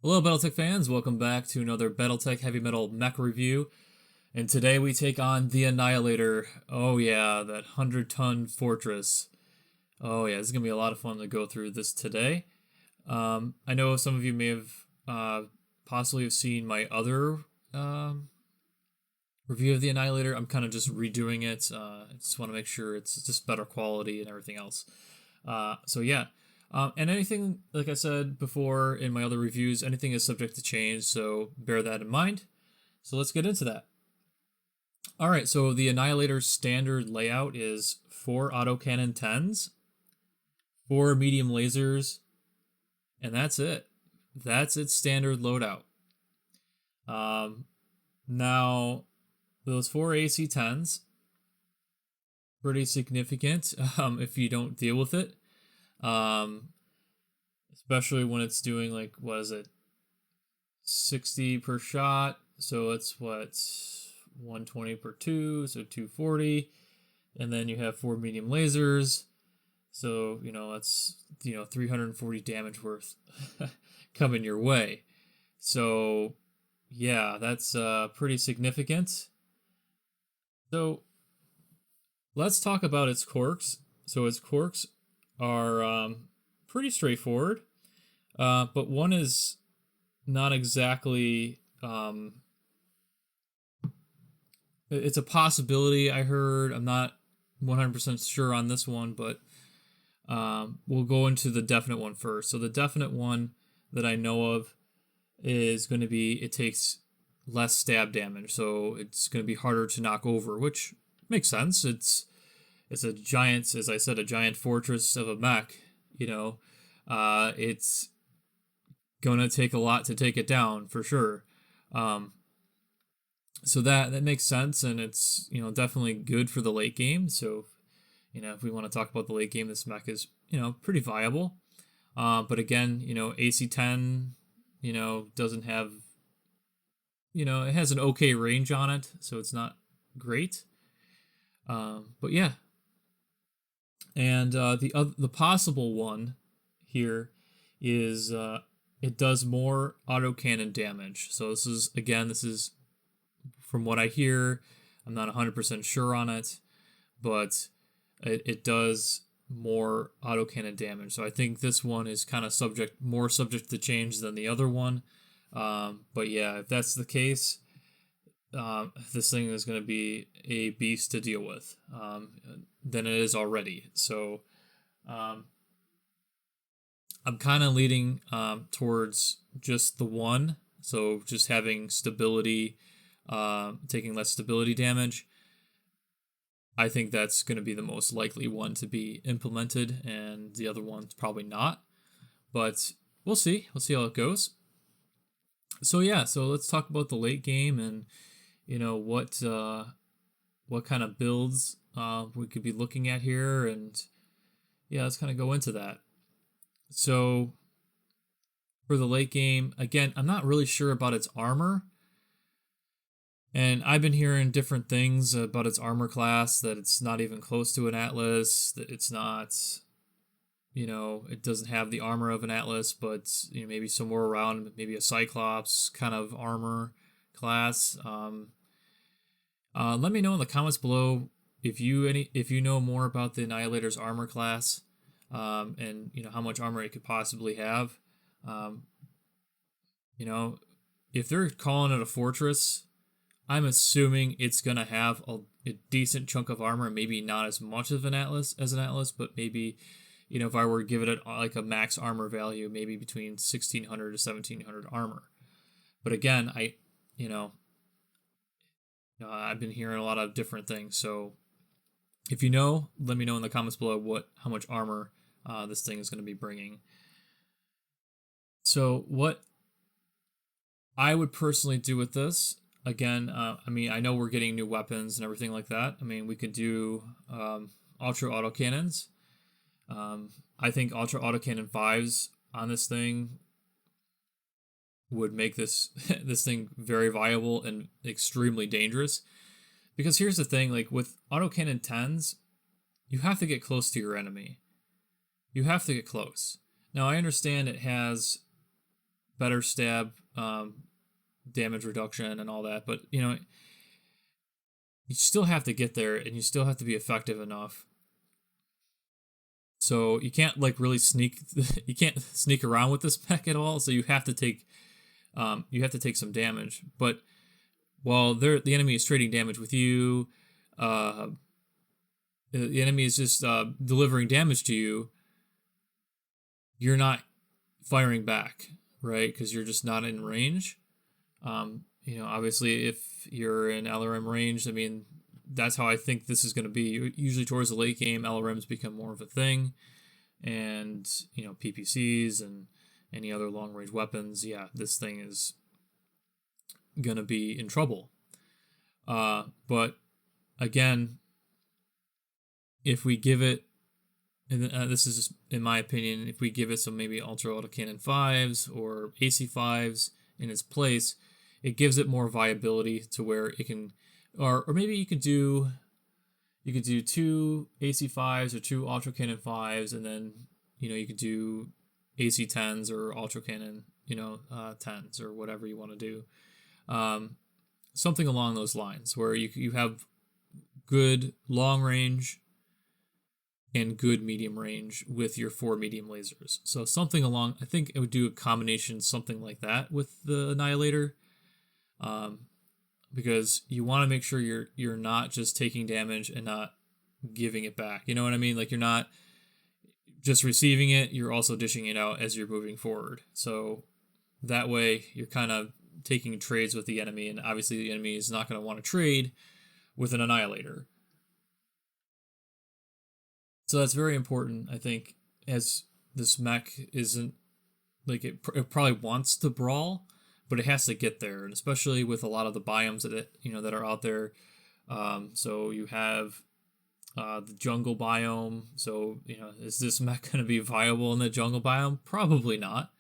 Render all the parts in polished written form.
Hello, Battletech fans. Welcome back to another Battletech Heavy Metal Mech review. And today we take on the Annihilator. Oh yeah, that 100-ton fortress. Oh yeah, this is going to be a lot of fun to go through this today. I know some of you may have possibly have seen my other review of the Annihilator. I'm kind of just redoing it. I just want to make sure it's just better quality and everything else. So yeah. And anything, like I said before in my other reviews, anything is subject to change, so bear that in mind. So let's get into that. Alright, so the Annihilator's standard layout is 4 autocannon 10s, 4 medium lasers, and that's it. That's its standard loadout. Now, those 4 AC 10s, pretty significant if you don't deal with it. Especially when it's doing like, what is it, 60 per shot, so it's what, 120 per 2, so 240, and then you have 4 medium lasers, so that's 340 damage worth coming your way. So yeah, that's pretty significant. So let's talk about its quirks. So its quirks are pretty straightforward, but one is not exactly. It's a possibility I heard. I'm not 100% sure on this one, but we'll go into the definite one first. So the definite one that I know of is going to be it takes less stab damage, so it's going to be harder to knock over, which makes sense. It's a giant, as I said, a giant fortress of a mech. It's gonna take a lot to take it down for sure. So that makes sense, and it's definitely good for the late game. So if we want to talk about the late game, this mech is pretty viable. But again, AC10 doesn't have it has an okay range on it, so it's not great. But yeah. And the possible one here is it does more autocannon damage. So this is from what I hear. I'm not 100% sure on it, but it does more autocannon damage. So I think this one is kind of more subject to change than the other one. But yeah, if that's the case, this thing is going to be a beast to deal with than it is already. So I'm kind of leading towards just the one. So just having stability, taking less stability damage. I think that's going to be the most likely one to be implemented, and the other one's probably not. But we'll see. We'll see how it goes. So yeah, so let's talk about the late game and what kind of builds we could be looking at here, and yeah, let's kind of go into that. So for the late game, again, I'm not really sure about its armor, and I've been hearing different things about its armor class, that it's not even close to an Atlas, that it's not, it doesn't have the armor of an Atlas, but maybe somewhere around maybe a Cyclops kind of armor class. Let me know in the comments below if you know more about the Annihilator's armor class, and how much armor it could possibly have. If they're calling it a fortress, I'm assuming it's gonna have a decent chunk of armor. Maybe not as much of an Atlas but maybe if I were to give it like a max armor value, maybe between 1600 to 1700 armor. But again, I've been hearing a lot of different things, so if you know, let me know in the comments below how much armor this thing is going to be bringing. So what I would personally do with this, again, I know we're getting new weapons and everything like that. We could do ultra autocannons. I think ultra autocannon 5s on this thing would make this thing very viable and extremely dangerous. Because here's the thing, like with autocannon 10s, you have to get close to your enemy. You have to get close. Now I understand it has better stab damage reduction and all that, but you know, you still have to get there and you still have to be effective enough. So you can't like really sneak you can't sneak around with this mech at all, so you have to take some damage. But while the enemy is trading damage with you, uh, the enemy is just delivering damage to you, you're not firing back, right? Because you're just not in range. You know, obviously, if you're in LRM range, I mean, that's how I think this is going to be. Usually, towards the late game, LRMs become more of a thing, and you know, PPCs and any other long range weapons. Yeah, this thing is going to be in trouble. But again, if we give it, and this is just in my opinion, if we give it some maybe Ultra Autocannon 5s or AC 5s in its place, it gives it more viability to where it can, or maybe you could do 2 AC 5s or 2 Ultra Cannon 5s, and then you know you could do AC 10s or Ultra Cannon 10s or whatever you want to do, something along those lines where you have good long range and good medium range with your 4 medium lasers. So something along, I think it would do a combination something like that with the Annihilator, because you want to make sure you're not just taking damage and not giving it back. You know what I mean? Like you're not just receiving it, you're also dishing it out as you're moving forward. So that way you're kind of taking trades with the enemy, and obviously the enemy is not going to want to trade with an Annihilator. So that's very important, I think, as this mech isn't like it probably wants to brawl, but it has to get there, and especially with a lot of the biomes that are out there. So you have the jungle biome. So is this mech going to be viable in the jungle biome? Probably not.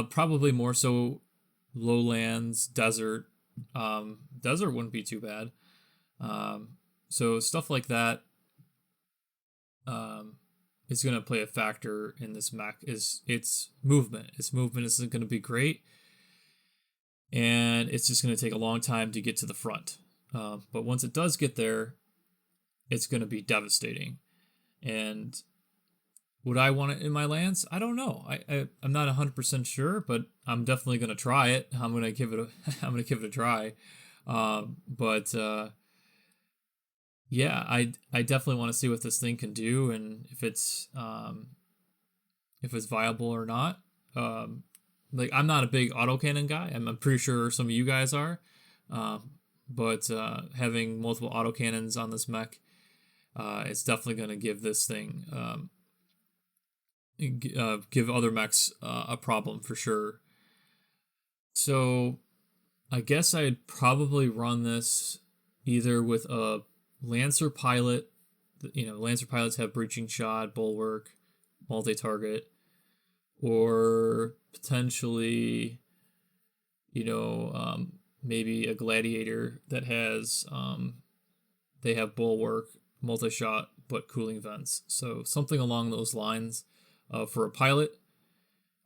Probably more so lowlands, desert. Desert wouldn't be too bad. So stuff like that is going to play a factor in this mech. Is its movement. Its movement isn't going to be great, and it's just going to take a long time to get to the front. But once it does get there, it's going to be devastating. And would I want it in my lance? I don't know. I'm not 100% sure, but I'm definitely going to try it. I'm going to give it a try. But yeah, I definitely want to see what this thing can do, and if it's viable or not. Like I'm not a big autocannon guy. I'm pretty sure some of you guys are. But having multiple autocannons on this mech, it's definitely going to give this thing, give other mechs a problem for sure. So I guess I'd probably run this either with a Lancer pilot. Lancer pilots have breaching shot, bulwark, multi-target, or potentially, maybe a gladiator that has, they have bulwark, multi-shot, but cooling vents. So something along those lines for a pilot,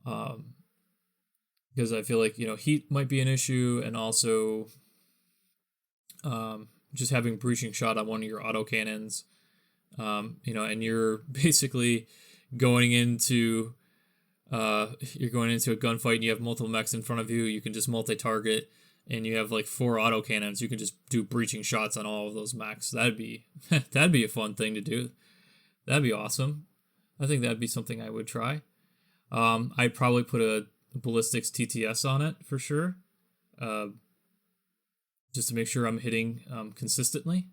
because I feel like heat might be an issue, and also just having breaching shot on one of your autocannons, and you're basically going into a gunfight and you have multiple mechs in front of you. You can just multi-target, and you have like 4 autocannons. You can just do breaching shots on all of those mechs. That'd be a fun thing to do. That'd be awesome. I think that'd be something I would try. I'd probably put a ballistics TTS on it for sure, just to make sure I'm hitting consistently.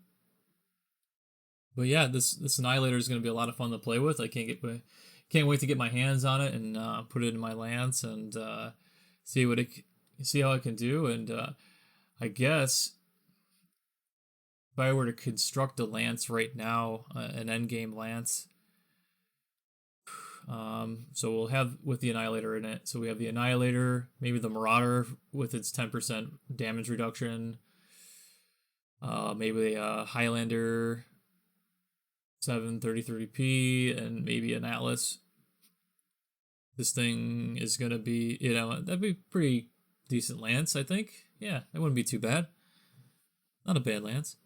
But yeah, this Annihilator is going to be a lot of fun to play with. I can't wait to get my hands on it and put it in my lance and see how it can do. And I guess if I were to construct a lance right now, an endgame lance, so we'll have with the Annihilator in it. So we have the Annihilator, maybe the Marauder with its 10% damage reduction, maybe a Highlander 7 30/30p, and maybe an Atlas. this thing is going to be, that'd be pretty decent lance, I think. Yeah, that wouldn't be too bad. Not a bad lance.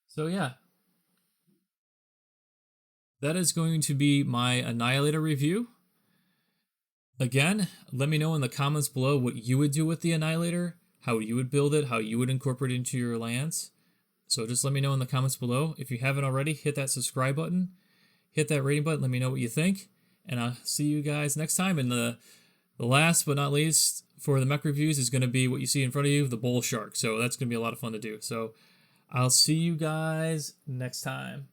So yeah, that is going to be my Annihilator review. Again, let me know in the comments below what you would do with the Annihilator, how you would build it, how you would incorporate it into your lance. So just let me know in the comments below. If you haven't already, hit that subscribe button, hit that rating button, let me know what you think, and I'll see you guys next time. And the last but not least for the mech reviews is going to be what you see in front of you, the bull shark. So that's going to be a lot of fun to do. So I'll see you guys next time.